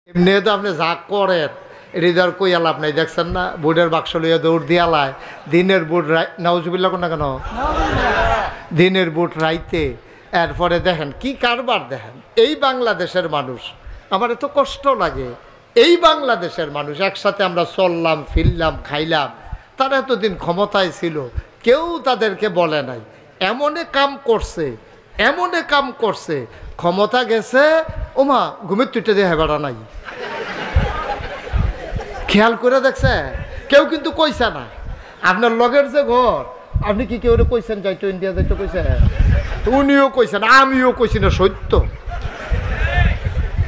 এমনি তো আপনি যা করেন হৃদয় কই আলাপ নাই, দেখছেন না বুটের বাক্স লইয়া দৌড় দিয়ে আলায় দিনের বুট নাউজুবিল্লাহ কোন না কেন দিনের বুট রাইতে। এরপরে দেখেন কি কারবার, দেখেন এই বাংলাদেশের মানুষ, আমার এত কষ্ট লাগে। এই বাংলাদেশের মানুষ একসাথে আমরা চললাম ফিরলাম খাইলাম, তারা এতদিন ক্ষমতায় ছিল, কেউ তাদেরকে বলে নাই। এমনে কাম করছে, এমনে কাম করছে, ক্ষমতা গেছে ওমা ঘুমের তুইটা দিয়ে হেবাড়া নাই। খেয়াল করে দেখছে কেউ কিন্তু কইছে না। আপনার লগের যে ঘর, আপনি কি কেউ কইছেন যাইতো ইন্ডিয়া যাইতো কইছে? উনিও কইছেন, আমিও কইছি না, সত্য।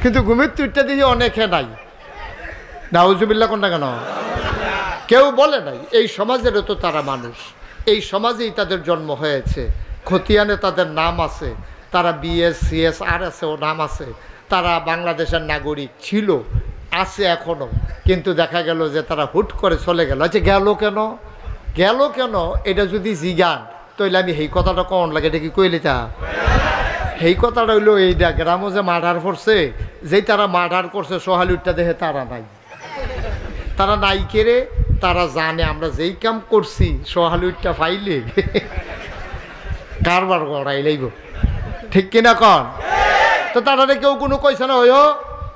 কিন্তু ঘুমের তুইটা দিয়ে অনেকে নাই। নাউজুবিল্লাহ কোনটা কেন কেউ বলে নাই। এই সমাজেরও তো তারা মানুষ, এই সমাজেই তাদের জন্ম হয়েছে, খতিয়ানে তাদের নাম আছে, তারা বিএস সিএস আর আছে ও নাম আছে, তারা বাংলাদেশের নাগরিক ছিল, আছে এখনো। কিন্তু দেখা গেল যে তারা হুট করে চলে গেল। আচ্ছা গেল কেন, গেল কেন এটা যদি জিগান তাইলে আমি এই কথাটা কন লাগে, এটা কি কইলে তা এই কথাটা হইলো এইটা গ্রামও যে মার্ডার করছে, যেই তারা মার্ডার করছে সোহালিউডটা দেখে তারা নাই, তারা নাই কেড়ে, তারা জানে আমরা যেই কাম করছি সোহালিউডটা ফাইলে কারবার করাই লাগব, ঠিক কিনা কন? তো তারা কেউ কোনো কইছে না হইও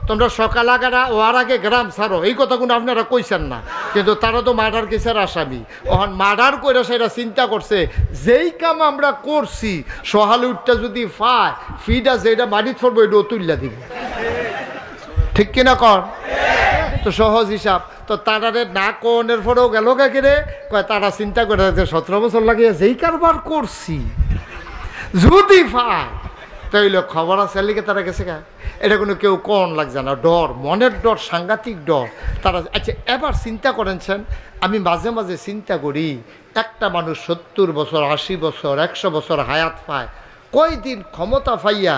তোমরা সকাল আগারা ওর আগে গ্রাম ছাড়ো, এই কথাগুলো আপনারা কইছেন না। কিন্তু তারা তো মার্ডার কেসের আসামি, ওখান মার্ডার করে সেটা চিন্তা করছে যেই কাম আমরা করছি সোহালিউডটা যদি পায় ফিটা যেটা মাটি ছড়বো এটা তুল্লা দিব, ঠিক কিনা কন? তো সহজ হিসাব। তো তারারে না কোনের পরেও গেল কাকে রে কয়, তারা চিন্তা করে 17 বছর লাগিয়ে যেই কারবার করছি যদি পায় তাইলে খবর আছে লিখে তারা গেছে গা। এটা কোনো কেউ কন লাগছে না, ডর, মনের ডর, সাংঘাতিক ডর তারা। আচ্ছা এবার চিন্তা করেছেন, আমি মাঝে মাঝে চিন্তা করি একটা মানুষ 70 বছর 80 বছর 100 বছর হায়াত পায়, কয়দিন ক্ষমতা পাইয়া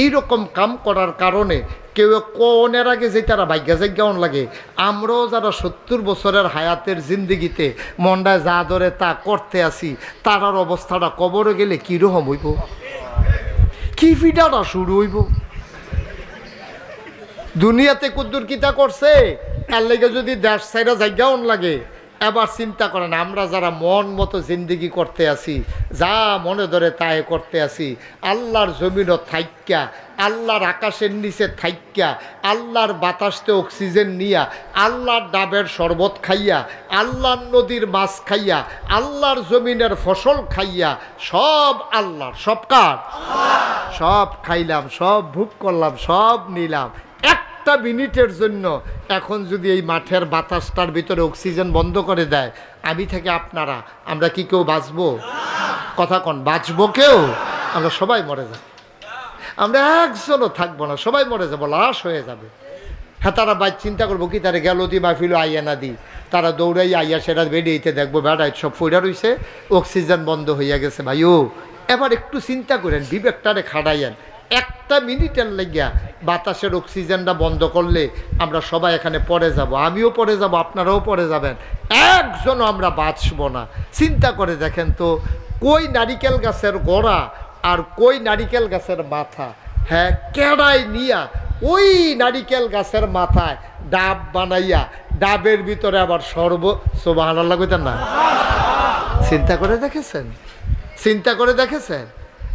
এইরকম কাম করার কারণে কেউ কোনের আগে যে তারা ভাগ্যা জায়গাও লাগে। আমরাও যারা 70 বছরের হায়াতের জিন্দিগিতে মন্ডায় যা ধরে তা করতে আসি, তারার অবস্থাটা কবরে গেলে কীরকম হইব, কি ফিটাটা শুরু হইব। দুনিয়াতে কুদ্দুর কিতা করছে তার লেগে যদি দেশ সাইডা জায়গাও লাগে। এবার চিন্তা করেন আমরা যারা মন মতো জিন্দিগি করতে আসি, যা মনে ধরে তাই করতে আসি, আল্লাহর জমিনও থাইক্যা, আল্লাহর আকাশের নিচে থাইক্যা, আল্লাহর বাতাসতে অক্সিজেন নিয়া, আল্লাহর ডাবের শরবত খাইয়া, আল্লাহর নদীর মাছ খাইয়া, আল্লাহর জমিনের ফসল খাইয়া, সব আল্লাহর, সব কার, সব খাইলাম, সব ভোগ করলাম, সব নিলাম। একটা মিনিটের জন্য এখন যদি এই মাঠের বাতাসটার ভিতরে অক্সিজেন বন্ধ করে দেয়, আমি থেকে আপনারা, আমরা কি কেউ বাঁচবো? কথা কন, বাঁচবো কেউ? আমরা সবাই মরে যাব, আমরা একজনও থাকবো না, সবাই মরে যাবো, লাশ হয়ে যাবে। হ্যাঁ তারা বাইক চিন্তা করবো কি তারা গেল দি মাহফিল আইয়া না দি, তারা দৌড়াই আইয়া সেটা বেরিয়েতে দেখবো বেড়ায় সব ফইরা রইছে, অক্সিজেন বন্ধ হইয়া গেছে। ভাইও এবার একটু চিন্তা করেন, বিবেকটারে খাড়াইয়েন, একটা মিনিটের লাগিয়া বাতাসের অক্সিজেনটা বন্ধ করলে আমরা সবাই এখানে পড়ে যাব, আমিও পড়ে যাব, আপনারাও পড়ে যাবেন, একজনও আমরা বাঁচবো না। চিন্তা করে দেখেন তো, কই নারিকেল গাছের গোড়া আর কই নারিকেল গাছের মাথা, হ্যাঁ কেড়াই নিয়া ওই নারিকেল গাছের মাথায় ডাব বানাইয়া, ডাবের ভিতরে আবার সুবহানাল্লাহ কইতেন না? চিন্তা করে দেখেছেন, চিন্তা করে দেখেছেন?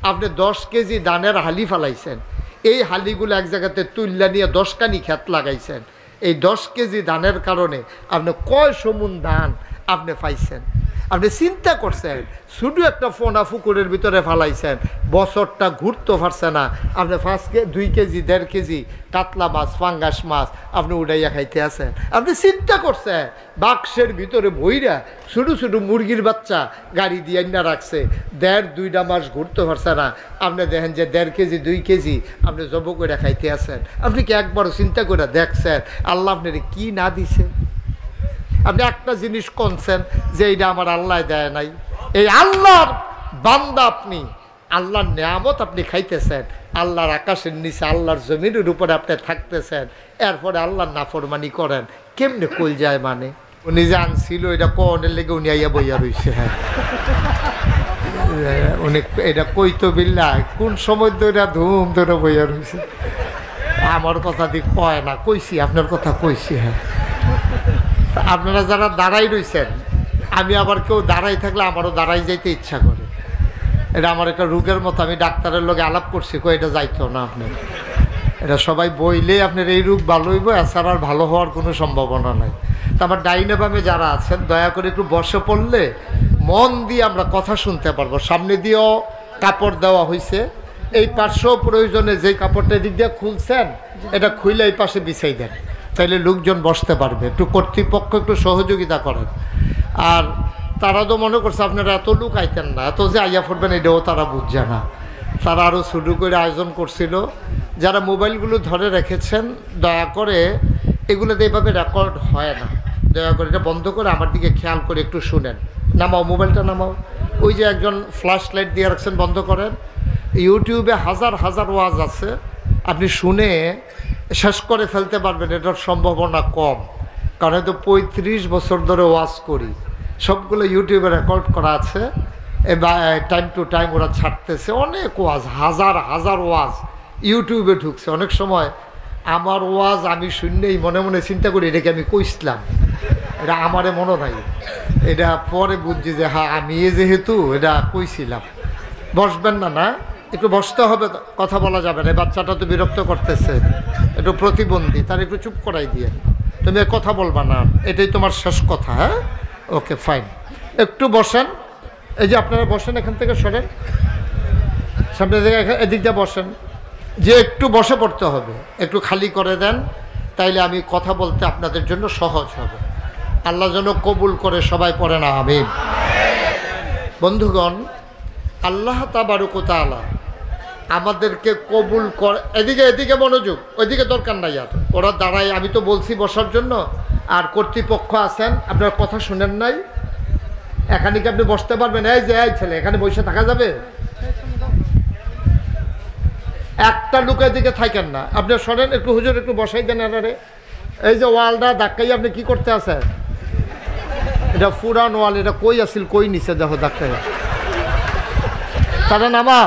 আপনি 10 কেজি ধানের হালি ফালাইছেন, এই হালিগুলো এক জায়গাতে তুল্লা নিয়ে 10 কানি ক্ষেত লাগাইছেন, এই 10 কেজি ধানের কারণে আপনি কয় সমুন ধান আপনি পাইছেন? আপনি চিন্তা করছেন? শুধু একটা ফোনা পুকুরের ভিতরে ফালাইছেন, বছরটা ঘুরতে পারছে না, আপনি 2 কেজি 1.5 কেজি কাতলা মাছ, ফাঙ্গাস মাছ আপনি উড়াইয়া খাইতে আছেন। আপনি চিন্তা করছেন বাক্সের ভিতরে বইরা ছোটো ছোটো মুরগির বাচ্চা গাড়ি দিয়ে না রাখছে, 1.5-2 মাস ঘুরতে পারছে না, আপনি দেখেন যে 1.5 কেজি 2 কেজি আপনি জব করে খাইতে আছেন। আপনি কি একবারও চিন্তা করে দেখছেন আল্লাহ আপনার কি না দিছে? আপনি একটা জিনিস কনছেন যে এইটা আমার আল্লাহ দেয় নাই, এই আল্লাহর বান্দা আপনি, আল্লাহর নিয়ামত আপনি খাইতেছেন, আল্লাহর আকাশের নিচে আল্লাহর জমিনের উপরে আপনি থাকতেছেন, এরপরে আল্লাহর নাফরমানি করেন, কেমনে কল যায়? মানে উনি যে আনছিল এটা কনের লেগে উনি আইয়া বইয়া রয়েছে। হ্যাঁ উনি এটা কইতো বিল্লাহ কোন সময় ধরে ধুম ধরে বইয়া রয়েছে। আমার কথা দিয়ে কয় না, কইছি আপনার কথা কইছি। হ্যাঁ, আপনারা যারা দাঁড়াই রইছেন, আমি আবার কেউ দাঁড়াই থাকলে আমারও দাঁড়াই যাইতে ইচ্ছা করে। এটা আমার একটা রোগের মতো, আমি ডাক্তারের লগে আলাপ করছি, কই এটা যাইতো না আপনার, এটা সবাই বইলে আপনার এই রোগ ভালো হইব, এছাড়া আর ভালো হওয়ার কোনো সম্ভাবনা নাই। তা আমার ডাইনে বামে যারা আছেন দয়া করে একটু বসে পড়লে মন দিয়ে আমরা কথা শুনতে পারবো। সামনে দিয়েও কাপড় দেওয়া হয়েছে, এই পাশেও প্রয়োজনে যেই কাপড়টা এদিক দিয়ে খুলছেন এটা খুলে এই পাশে বিছাই দেন, তাইলে লোকজন বসতে পারবে। একটু কর্তৃপক্ষ একটু সহযোগিতা করেন। আর তারা তো মনে করছে আপনারা এত লোক আইতেন না, এত যে আইয়া পড়বেন এটাও তারা বুঝছে না। তারা আরও শুরু করে আয়োজন করছিল। যারা মোবাইলগুলো ধরে রেখেছেন দয়া করে এগুলোতে এইভাবে রেকর্ড হয় না, দয়া করে এটা বন্ধ করে আমার দিকে খেয়াল করে একটু শুনেন। নামাও, মোবাইলটা নামাও। ওই যে একজন ফ্ল্যাশ লাইট দিয়ে রাখছেন, বন্ধ করেন। ইউটিউবে হাজার হাজার ওয়াজ আছে, আপনি শুনে শেষ করে ফেলতে পারবেন, এটার সম্ভাবনা কম। কারণ হয়তো 35 বছর ধরে ওয়াজ করি, সবগুলো ইউটিউবে রেকর্ড করা আছে। টাইম টু টাইম ওরা ছাড়তেছে অনেক ওয়াজ, হাজার হাজার ওয়াজ ইউটিউবে ঢুকছে। অনেক সময় আমার ওয়াজ আমি শুনলেই মনে মনে চিন্তা করি এটাকে আমি কইছিলাম, এটা আমারে মনে নাই। এটা পরে বুঝছি যে হ্যাঁ আমি যেহেতু এটা কইছিলাম। বসবেন না? না, একটু বসতে হবে, কথা বলা যাবে না। বাচ্চাটা তো বিরক্ত করতেছে, একটু প্রতিবন্ধী, তার একটু চুপ করাই দিয়ে। তুমি কথা বলবা না, এটাই তোমার শেষ কথা। হ্যাঁ, ওকে ফাইন। একটু বসেন, এই যে আপনারা বসেন, এখান থেকে সরেন, সামনে থেকে এদিক দিয়ে বসেন। যে একটু বসে পড়তে হবে, একটু খালি করে দেন, তাইলে আমি কথা বলতে আপনাদের জন্য সহজ হবে। আল্লাহ যেন কবুল করে, সবাই পড়েন আমিন। বন্ধুগণ, আল্লাহ তাবারক ওয়া তাআলা আমাদেরকে কবুল করে। এদিকে এদিকে মনোযোগ, ওইদিকে দরকার নাই আর, ওরা দাঁড়ায়। আমি তো বলছি বসার জন্য, আর কর্তৃপক্ষ আছেন, আপনার কথা শুনেন নাই। এখানে কি আপনি বসতে পারবেন? এই যে এই ছেলে, এখানে বসে থাকা যাবে? একটা লোকের দিকে থাকেন না, আপনি শোনেন একটু, হুজুর একটু বসাই দেন। আরে এই যে ওয়ালটা ধাক্কাই আপনি কি করতে আছেন? এটা পুরান ওয়াল, এটা কই আসিল, কই নিচে দেখো ধাক্কাই। তারা নামা।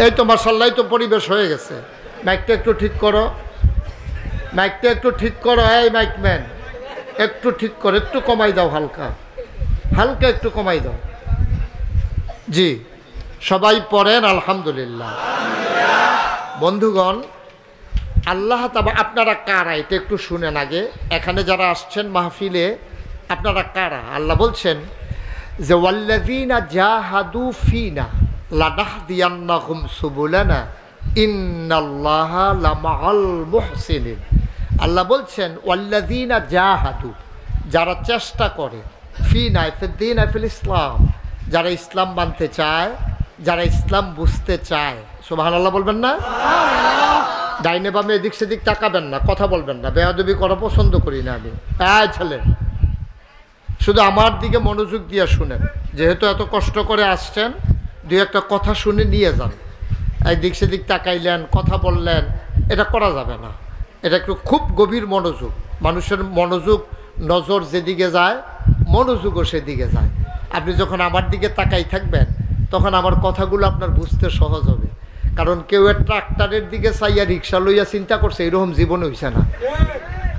এই তো মাশাআল্লাহ, তো পরিবেশ হয়ে গেছে। মাইকটা একটু ঠিক করো, মাইকটা একটু ঠিক করো। এই মাইকম্যান একটু ঠিক করো, একটু কমাই দাও, হালকা হালকা একটু কমাই দাও। জি, সবাই পড়েন আলহামদুলিল্লাহ। বন্ধুগণ, আল্লাহ তাআলা, আপনারা কারা এটা একটু শুনেন আগে। এখানে যারা আসছেন মাহফিলে, আপনারা কারা? আল্লাহ বলছেন যে ওয়াল্লাযীনা জাহাদু ফিনা লানাহদিয়ান্নাহুম সুবুলানা ইন্নাল্লাহা লামাআল মুহসিনিন। আল্লাহ বলছেন ওয়াল্লাযীনা জাহাদু, যারা চেষ্টা করে, ফিনা ফিদ্দীন ফিল ইসলাম, যারা ইসলাম মানতে চায়, যারা ইসলাম বুঝতে চায়। সুবহানাল্লাহ বলবেন না? ডাইনে বামে এদিক সেদিক তাকাবেন না, কথা বলবেন না, বেয়াদবি করা পছন্দ করি না আমি। ছেলে, শুধু আমার দিকে মনোযোগ দিয়ে শুনেন। যেহেতু এত কষ্ট করে আসছেন, দুই একটা কথা শুনে নিয়ে যান। একদিক সেদিক তাকাইলেন, কথা বললেন, এটা করা যাবে না। এটা একটু খুব গভীর মনোযোগ। মানুষের মনোযোগ, নজর যেদিকে যায়, মনোযোগও সেদিকে যায়। আপনি যখন আমার দিকে তাকাই থাকবেন, তখন আমার কথাগুলো আপনার বুঝতে সহজ হবে। কারণ কেউ ট্রাক্টরের দিকে চাইয়া রিক্সা লইয়া চিন্তা করছে, এরকম জীবন হইছে না।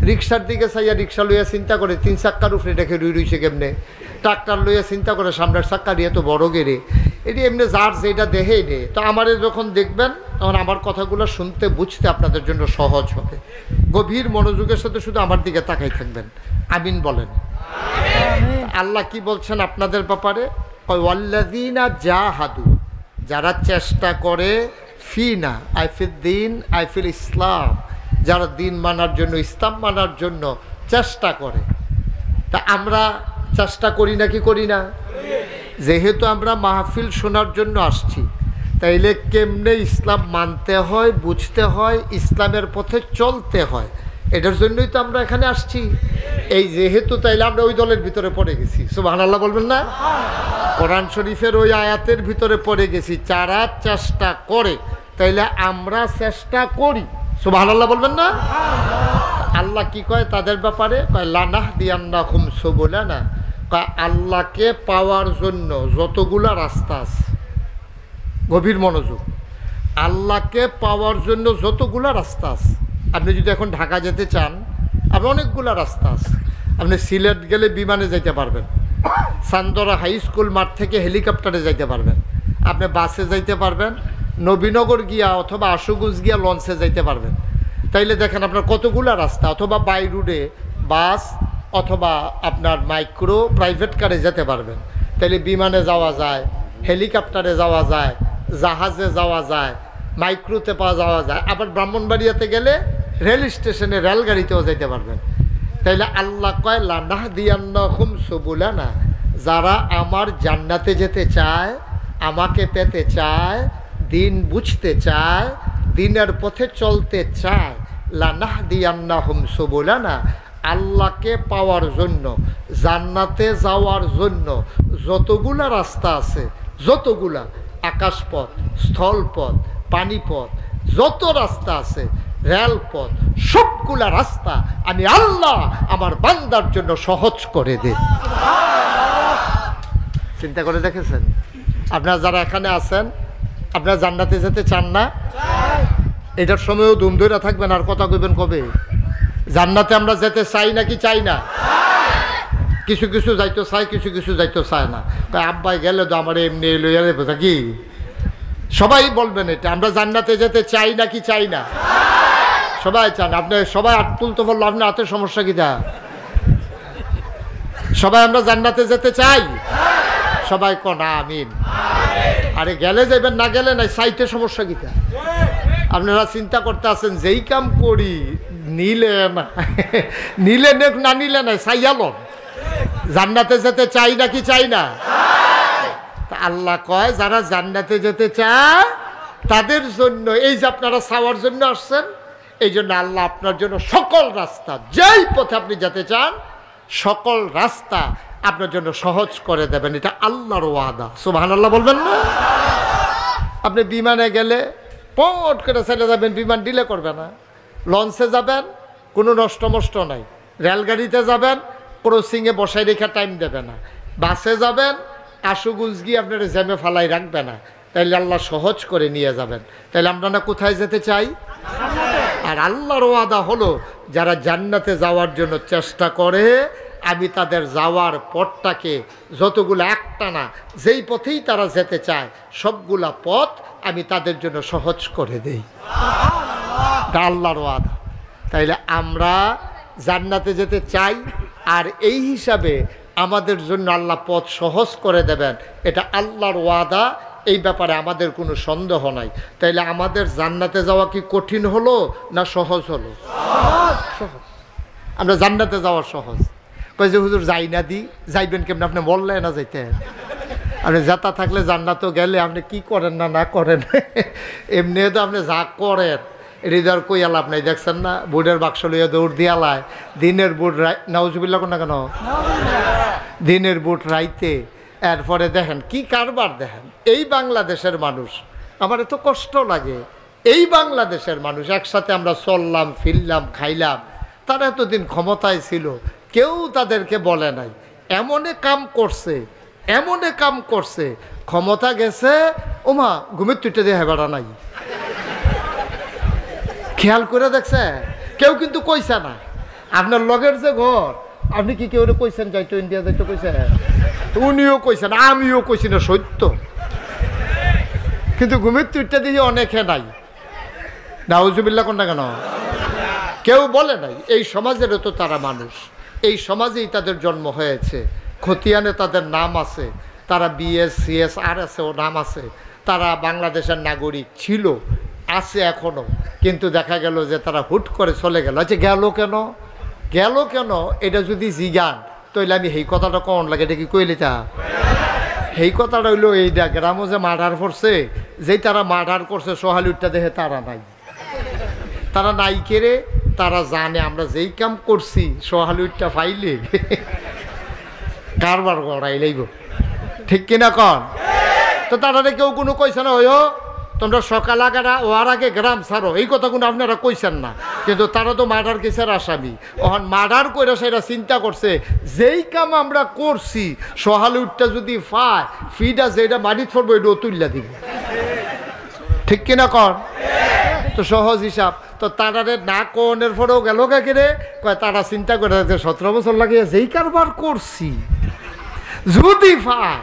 রিক্সার দিকে চাইয়া রিক্সা লইয়া চিন্তা করে 3 চাক্কার উপরে রেখে রইছে কেমনে। ট্রাক্টর লইয়া চিন্তা করে সামনের চাক্কা দিয়ে তো বড় গেড়ে, এটি এমনি যার যেটা দেখেই নেই। তো আমারে যখন দেখবেন, তখন আমার কথাগুলো শুনতে বুঝতে আপনাদের জন্য সহজ হবে। গভীর মনোযোগের সাথে শুধু আমার দিকে তাকাই থাকবেন। আমিন বলেন। আল্লাহ কি বলছেন আপনাদের ব্যাপারে? ওয়াল্লাযীনা জাহাদু, যারা চেষ্টা করে, ফিনা আইফিদ্দিন আইফিল ইসলাম, যারা দিন মানার জন্য, ইসলাম মানার জন্য চেষ্টা করে। তা আমরা চেষ্টা করি না কি করি না? যেহেতু আমরা মাহফিল শোনার জন্য আসছি, তাইলে কেমনে ইসলাম মানতে হয়, বুঝতে হয়, ইসলামের পথে চলতে হয়, এটার জন্যই তো আমরা এখানে আসছি। এই যেহেতু, তাইলে আমরা ওই দলের ভিতরে পড়ে গেছি। সুবহানাল্লাহ বলবেন না? কোরআন শরীফের ওই আয়াতের ভিতরে পড়ে গেছি। যারা চেষ্টা করে, তাইলে আমরা চেষ্টা করি। সুবহানাল্লাহ বলবেন না? আল্লাহ কি কয় তাদের ব্যাপারে? কয় লানাহদিয়ান্নাহুম সুবুলানা, কয় আল্লাহকে পাওয়ার জন্য যতগুলা রাস্তা আছে, গভীর মনোযোগ। আল্লাহকে পাওয়ার জন্য যতগুলা রাস্তা আছে, আপনি যদি এখন ঢাকা যেতে চান, আপনি অনেকগুলা রাস্তা আছে। আপনি সিলেট গেলে বিমানে যাইতে পারবেন, চান্দরা হাই স্কুল মাঠ থেকে হেলিকপ্টারে যাইতে পারবেন, আপনি বাসে যাইতে পারবেন, নবীনগর গিয়া অথবা আশুগঞ্জ গিয়া লঞ্চে যাইতে পারবেন। তাইলে দেখেন আপনার কতগুলা রাস্তা, অথবা বাই রোডে বাস অথবা আপনার মাইক্রো প্রাইভেট কারে যেতে পারবেন। তাইলে বিমানে যাওয়া যায়, হেলিকপ্টারে যাওয়া যায়, জাহাজে যাওয়া যায়, মাইক্রোতে যাওয়া যায়, আবার ব্রাহ্মণবাড়িয়াতে গেলে রেল স্টেশনে রেলগাড়িতেও যেতে পারবেন। তাইলে আল্লাহ কয় লানাহদিয়ান্নাহুম সুবুলানা, যারা আমার জান্নাতে যেতে চায়, আমাকে পেতে চায়, দিন বুঝতে চায়, দিনের পথে চলতে চায়, লানাহদিয়ান্নাহুম সুবুলানা, আল্লাহকে পাওয়ার জন্য, জান্নাতে যাওয়ার জন্য যতগুলা রাস্তা আছে, যতগুলা আকাশপথ, স্থলপথ, পানিপথ, যত রাস্তা আছে, রেলপথ, সবগুলা রাস্তা আমি আল্লাহ আমার বান্দার জন্য সহজ করে দিই। চিন্তা করে দেখেছেন? আপনারা যারা এখানে আছেন, আপনারা জান্নাতে যেতে চান না? এটার সময়ও দুম ধরে থাকবেন, আর কথা কইবেন কবে? জান্নাতে আমরা যেতে চাই নাকি চাই না? কিছু কিছু যাইতে চাই, কিছু কিছু যাইতে চায় না। তাই আব্বাই গেলে তো আমার এমনি লইয়া দেবো কি? সবাই বলবেন এটা, আমরা জান্নাতে যেতে চাই নাকি চাই না? সবাই চান। আপনি সবাই হাত তুলতে বললো, আপনার হাতের সমস্যা কিটা? সবাই আমরা জান্নাতে যেতে চাই? সবাই কনা আমিন। আরে গেলে যাবেন, না গেলে নাই, চাইতে সমস্যা কিটা? আপনারা চিন্তা করতে আছেন যেই কাম করি নিলে না, নিলে না নিলে নাই, চাইয়ালো জান্নাতে যেতে চাই নাকি চাই না? আল্লাহ কয় যারা জান্নাতে যেতে চায় তাদের জন্য, এই যে আপনারা চাওয়ার জন্য আসছেন, এই জন্য আল্লাহ আপনার জন্য সকল রাস্তা, যেই পথে আপনি যেতে চান সকল রাস্তা আপনার জন্য সহজ করে দেবেন। এটা আল্লাহর ওয়াদা। সুবহানাল্লাহ বলবেন না? আপনি বিমানে গেলে পট করে চলে যাবেন, বিমান ডিলে করবে না। লঞ্চে যাবেন, কোনো নষ্ট নাই। রেলগাড়িতে যাবেন, ক্রসিংয়ে বসাই রেখা টাইম দেবে না। বাসে যাবেন, আশুগঞ্জ গিয়ে আপনার জ্যামে ফালাই রাখবে না। তাইলে আল্লাহ সহজ করে নিয়ে যাবেন। তাইলে আমরা না কোথায় যেতে চাই? আর আল্লাহর ওয়াদা হলো যারা জান্নাতে যাওয়ার জন্য চেষ্টা করে, আমি তাদের যাওয়ার পথটাকে যতগুলো একটা না, যেই পথেই তারা যেতে চায় সবগুলা পথ আমি তাদের জন্য সহজ করে দেই। এটা আল্লাহর ওয়াদা। তাইলে আমরা জান্নাতে যেতে চাই, আর এই হিসাবে আমাদের জন্য আল্লাহ পথ সহজ করে দেবেন, এটা আল্লাহর ওয়াদা। এই ব্যাপারে আমাদের কোনো সন্দেহ নাই। তাইলে আমাদের জান্নাতে যাওয়া কি কঠিন হলো না সহজ হলো? সহজ। আমরা জান্নাতে যাওয়া সহজ। কই যে হুজুর যাই না দি, যাইবেন কেমন? আপনি বললে না যাইতে? আপনি যেতা থাকলে জান্নাতও গেলে আপনি কি করেন না না করেন, এমনি তো আপনি যা করেন হৃদয় কই আলাপ নাই। দেখছেন না বুটের বাক্স লইয়া দৌড় দিয়ালায়, দিনের বুট নাউজুবিল্লাহ কোন না কেন, দিনের বুট রাইতে। এরপরে দেখেন কি কারবার, দেখেন এই বাংলাদেশের মানুষ, আমার এত কষ্ট লাগে। এই বাংলাদেশের মানুষ একসাথে আমরা চললাম, ফিরলাম, খাইলাম, তারা এতদিন ক্ষমতায় ছিল, কেউ তাদেরকে বলে নাই। এমনে কাম করছে, এমনে কাম করছে, ক্ষমতা গেছে, ওমা ঘুমের তুইটা দিয়ে হেবাড়া নাই। খেয়াল করে দেখছে? কেউ কিন্তু কইছে না। আপনার লগের যে ঘর, আপনি কি কেউ কইছেন যাইতো ইন্ডিয়া যাইতো কইছে? উনিও কইছেন, আমিও কইছি না, সত্য। কিন্তু ঘুমের তুইটা দিয়ে অনেকে নাই। নাউজুবিল্লাহ কোনটা কেন? কেউ বলে নাই। এই সমাজেরও তো তারা মানুষ, এই সমাজেই তাদের জন্ম হয়েছে। খতিয়ানে তাদের নাম আছে, তারা বিএস সিএস আর আছে, ও নাম আছে। তারা বাংলাদেশের নাগরিক ছিল, আছে এখনো। কিন্তু দেখা গেল যে তারা হুট করে চলে গেল। আচ্ছা গেল কেন? গেল কেন এটা যদি জিগান, তাইলে আমি এই কথাটা কন লাগে, এটা কি কইলে তা? এই কথাটা হইলো এইটা, গ্রামও যে মার্ডার করছে, যেই তারা মার্ডার করছে সোহালিউডটা দেখে তারা নাই। তারা নাই কেড়ে, তারা জানে আমরা যেই কাম করছি সোহালিউডটা ফাইলে কারবার করাই লাগব, ঠিক কিনা কন? তো তারা কেউ কোনো কইছে না, ওই তোমরা সকাল আগারা ওর আগে গ্রাম ছাড়ো, এই কথাগুলো আপনারা কইছেন না। কিন্তু তারা তো মার্ডার কেসের আসামি। ওখান মার্ডার করে সেটা চিন্তা করছে, যেই কাম আমরা করছি সোহালিউডটা যদি পায়, ফিটা যেটা মাটি ছড়বো এটাও তুললা দিব। ঠিক কিনা কর? তো সহজ হিসাব। তো তারারে না কোনের পরেও গেল কাকে রে কয়, তারা চিন্তা করে 17 বছর লাগিয়ে যেই কারবার করছি যদি পায়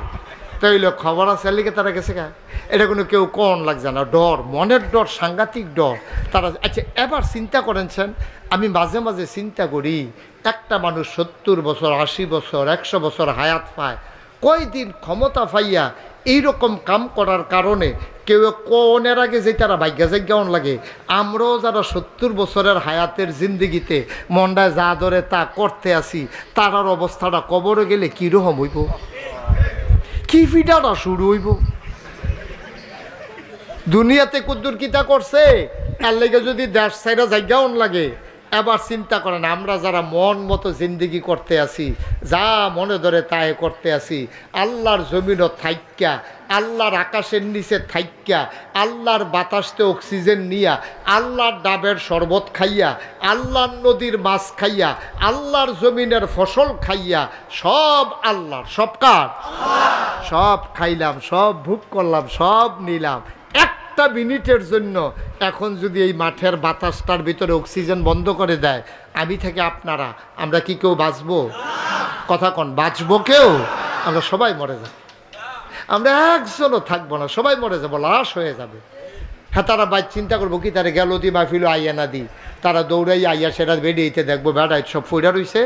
তাইলে খবর আছে লিখে তারা গেছে গা। এটা কোনো কেউ কোন লাগছে না, ডর, মনের ডর, সাংঘাতিক ডর তারা। আচ্ছা এবার চিন্তা করেছেন, আমি মাঝে মাঝে চিন্তা করি একটা মানুষ 70 বছর 80 বছর 100 বছর হায়াত পায়, কয়দিন ক্ষমতা পাইয়া এইরকম কাম করার কারণে কেউ কোনের আগে যে তারা ভাগ্যা জায়গাও লাগে। আমরাও যারা 70 বছরের হায়াতের জিন্দিগিতে মন্ডায় যা ধরে তা করতে আসি, তারার অবস্থাটা কবরে গেলে কীরকম হইব, কি ফিটাটা শুরু হইব। দুনিয়াতে কুদ্দুর কিতা করছে তার লেগে যদি দেশ সাইরা জায়গাও লাগে। এবার চিন্তা করেন, আমরা যারা মন মতো জিন্দিগি করতে আসি, যা মনে ধরে তাই করতে আসি, আল্লাহর জমিনও থাইক্যা, আল্লাহর আকাশের নিচে থাইক্যা, আল্লাহর বাতাসতে অক্সিজেন নিয়া, আল্লাহর ডাবের শরবত খাইয়া, আল্লাহর নদীর মাছ খাইয়া, আল্লাহর জমিনের ফসল খাইয়া, সব আল্লাহর, সব কার? সব খাইলাম, সব ভোগ করলাম, সব নিলাম। একটা মিনিটের জন্য এখন যদি এই মাঠের বাতাসটার ভিতরে অক্সিজেন বন্ধ করে দেয়, আমি থেকে আপনারা, আমরা কি কেউ বাঁচবো? কথা কন, বাঁচবো কেউ? আমরা সবাই মরে যাব, আমরা একজনও থাকবো না, সবাই মরে যাবো, লাশ হয়ে যাবে। হ্যাঁ, তারা বাইক চিন্তা করবো কি, তারা গেল দি মাহফিল আইয়া না দি, তারা দৌড়াই আইয়া সেটা বেরিয়েতে দেখবো বেড়াই সব ফইরা রইছে,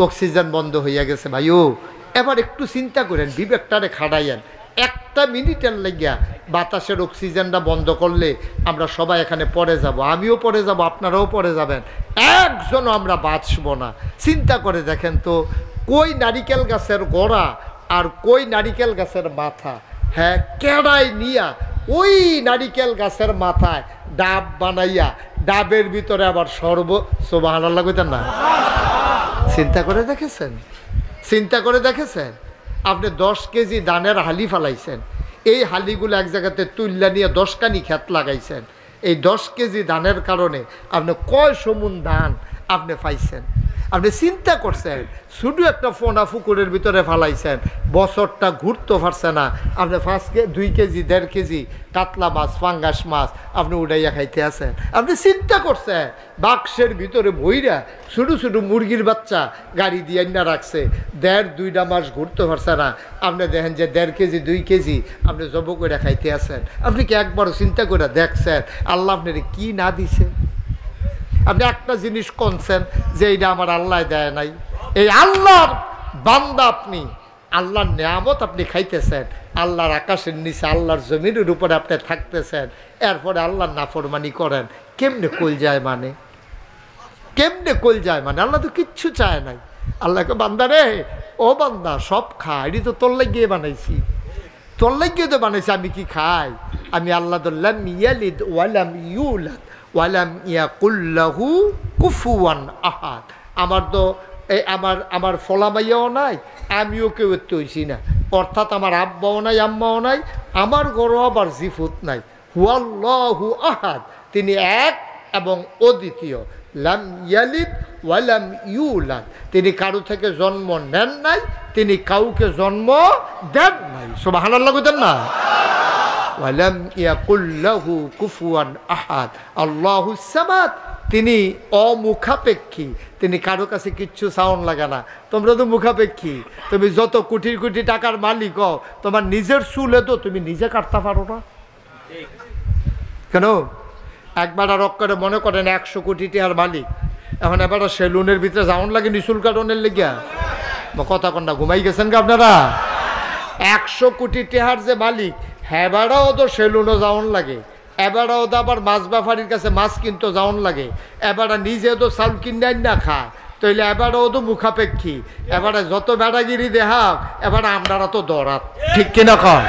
অক্সিজেন বন্ধ হইয়া গেছে। ভাইও এবার একটু চিন্তা করেন, বিবেকটারে খাড়াইয়েন। একটা মিনিটের লাগিয়া বাতাসের অক্সিজেনটা বন্ধ করলে আমরা সবাই এখানে পড়ে যাব, আমিও পড়ে যাব, আপনারাও পড়ে যাবেন, একজনও আমরা বাঁচবো না। চিন্তা করে দেখেন তো, কই নারিকেল গাছের গোড়া আর কই নারিকেল গাছের মাথা, হ্যাঁ, কেড়াই নিয়া ওই নারিকেল গাছের মাথায় ডাব বানাইয়া, ডাবের ভিতরে আবার সুবহানাল্লাহ কইতেন না? চিন্তা করে দেখেছেন? চিন্তা করে দেখেছেন? আপনি 10 কেজি ধানের হালি ফালাইছেন, এই হালিগুলো এক জায়গাতে তুল্লা নিয়ে 10 কানি ক্ষেত লাগাইছেন, এই 10 কেজি ধানের কারণে আপনি কয় সমুন ধান আপনি পাইছেন? আপনি চিন্তা করছেন? শুধু একটা ফোনা পুকুরের ভিতরে ফালাইছেন, বছরটা ঘুরতে পারছে না, আপনি 2 কেজি 1.5 কেজি কাতলা মাছ, ফাঙ্গাস মাছ আপনি উড়াইয়া খাইতে আছেন। আপনি চিন্তা করছেন? বাক্সের ভিতরে ভইরা ছোটো ছোটো মুরগির বাচ্চা গাড়ি দিয়ে না রাখছে, 1.5-2 মাস ঘুরতে পারছে না, আপনি দেখেন যে 1.5 কেজি 2 কেজি আপনি জব করে খাইতে আছেন। আপনি কি একবারও চিন্তা করে দেখছেন আল্লাহ আপনার কি না দিছে? আপনি একটা জিনিস কনছেন যে এইটা আমার আল্লাহ দেয় নাই, এই আল্লাহর বান্দা আপনি, আল্লাহর নিয়ামত আপনি খাইতেছেন, আল্লাহর আকাশের নিচে আল্লাহর জমিনের উপরে আপনি থাকতেছেন, এরপরে আল্লাহর নাফরমানি করেন। কেমনে কল যায় মানে? কেমনে কল যায় মানে? আল্লাহ তো কিচ্ছু চায় নাই। আল্লাহকে বান্দা রে, ও বান্দা সব খা, এটি তো তোর লাগিয়ে বানাইছি, তোর লাগিয়ে তো বানাইছি, আমি কি খাই? আমি আল্লাহ তো লাম ইয়ালিদ ওয়ালাম ইউলাদ ওয়ালাম ইয়াকুল্লাহু কুফুয়ান আহাদ। আমার তো আমার ফলামাইয়াও নাই, আমিও কেউ একটু হইছি না, অর্থাৎ আমার আব্বাও নাই আম্মাও নাই, আমার ঘরও আবার জিফুত নাই। হুয়াল্লাহু আহাদ, তিনি এক এবং অদ্বিতীয়। লাম ইয়ালিদ ওয়ালাম ইউলাদ, তিনি কারো থেকে জন্ম নেন নাই, তিনি কাউকে জন্ম দেন নাই। সুবহানাল্লাহ কইতেন না? ওয়ালাম ইয়াকুল্লাহু কুফুয়ান আহাদ। আল্লাহুস সামাদ, তিনি অমুখাপেক্ষী, তিনি কারো কাছে কিচ্ছু সাউন্ড লাগে না। তোমরা তো মুখাপেক্ষী, তুমি যত কোটি কোটি টাকার মালিক হও, তোমার নিজের চুলে তো তুমি নিজে কাটতে পারো না। কেন? একবার আর করে মনে করেন 100 কোটি টাকার মালিক, এখন এবার সেলুনের ভিতরে সাউন্ড লাগে নিচুল কাটনের লেগিয়া, কথা কন্যা ঘুমাই গেছেন কি আপনারা? 100 কোটি টাকার যে মালিক, হেবারাও তো সেলুনও যাওন লাগে, এবারও তো আবার মাছ ব্যাপারীর কাছে মাছ কিনতে যাওন লাগে, এবারে নিজেও তো চাউল কিনে না খায়, তাইলে এবারও তো মুখাপেক্ষী, এবারে যত বেড়াগিরি দেখাও, এবারে আপনারা তো দরাত, ঠিক কিনা কর?